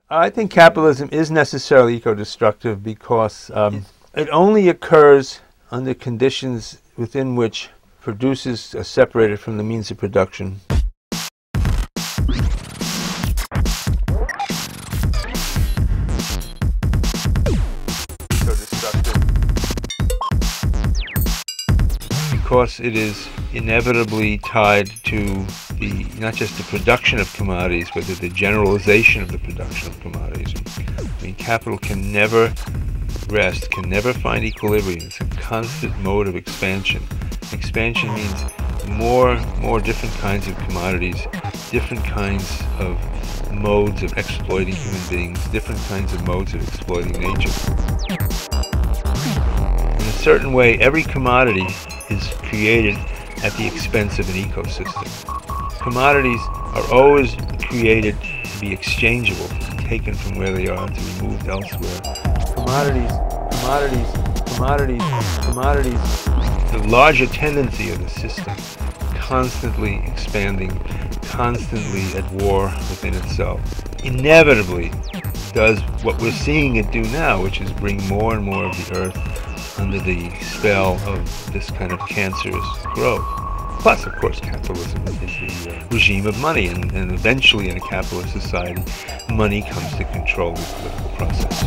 I think capitalism is necessarily eco-destructive because it only occurs under conditions within which producers are separated from the means of production. Because it is inevitably tied to not just the production of commodities, but to the generalization of the production of commodities. I mean, capital can never rest, can never find equilibrium. It's a constant mode of expansion. Expansion means more different kinds of commodities, different kinds of modes of exploiting human beings, different kinds of modes of exploiting nature. In a certain way, every commodity is created at the expense of an ecosystem. Commodities are always created to be exchangeable, to be taken from where they are, to be moved elsewhere. Commodities. The larger tendency of the system, constantly expanding, constantly at war within itself, inevitably does what we're seeing it do now, which is bring more and more of the earth under the spell of this kind of cancerous growth. Plus, of course, capitalism is the regime of money, and eventually in a capitalist society, money comes to control the political process.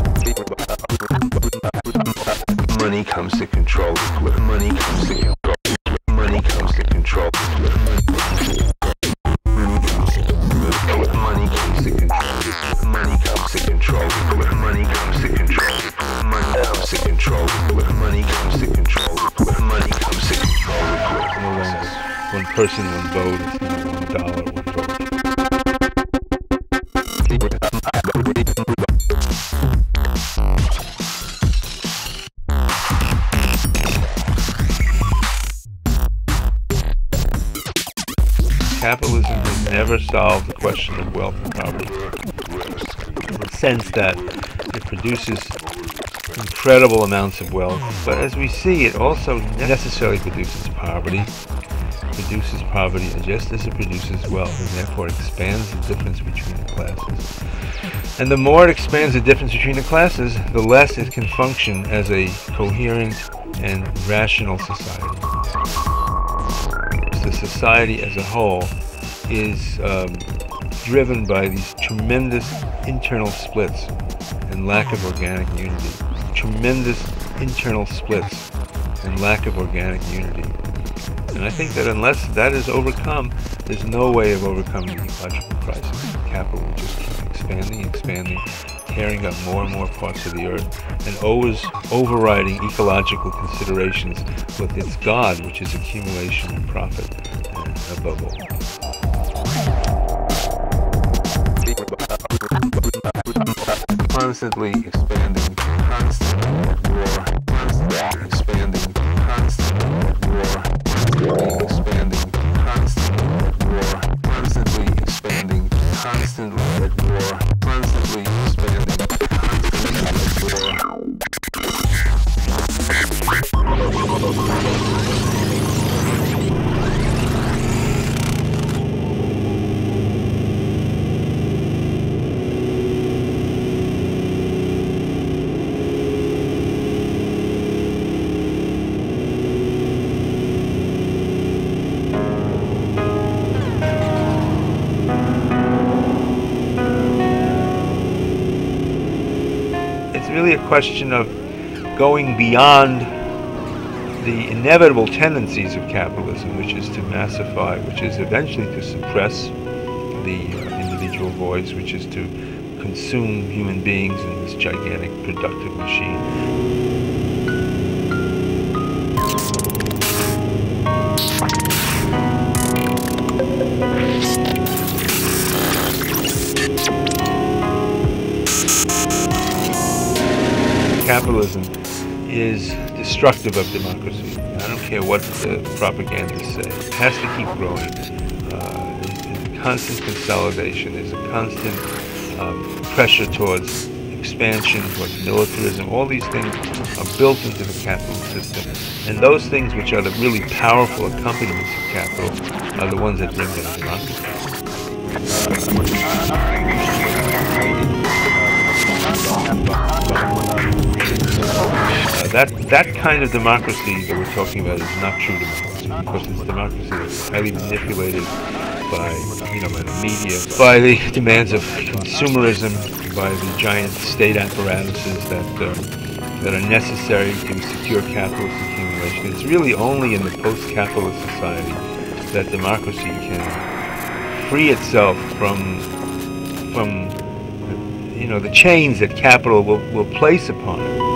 Money comes to control the political. Money comes to control. Money comes to control. Money comes to control. Money comes to control. Money comes to control. Money comes to control. Money comes to control. Money comes to control. Money comes to control. No longer one person, one vote. It's not $1, one vote. Capitalism has never solved the question of wealth and poverty, in the sense that it produces incredible amounts of wealth, but as we see, it also necessarily produces poverty. It produces poverty just as it produces wealth, and therefore expands the difference between the classes. And the more it expands the difference between the classes, the less it can function as a coherent and rational society. The society as a whole is driven by these tremendous internal splits and lack of organic unity. Tremendous internal splits and lack of organic unity. And I think that unless that is overcome, there's no way of overcoming the ecological crisis. Capital will just keep expanding, tearing up more and more parts of the earth, and always overriding ecological considerations with its God, which is accumulation and profit, above all. Constantly expanding, constantly at war, constantly expanding, constantly at war, constantly expanding, constantly at war, constantly expanding, constantly at war, constantly expanding, constantly at war. It's really a question of going beyond the inevitable tendencies of capitalism, which is to massify, which is eventually to suppress the individual voice, which is to consume human beings in this gigantic productive machine. Capitalism is destructive of democracy. I don't care what the propagandists say. It has to keep growing. There's a constant consolidation. There's a constant pressure towards expansion, towards militarism. All these things are built into the capitalist system. And those things which are the really powerful accompaniments of capital are the ones that bring down democracy. That kind of democracy that we're talking about is not true democracy, because it's democracy that's highly manipulated by, by the media, by the demands of consumerism, by the giant state apparatuses that are necessary to secure capitalist accumulation. It's really only in the post-capitalist society that democracy can free itself from the chains that capital will place upon it.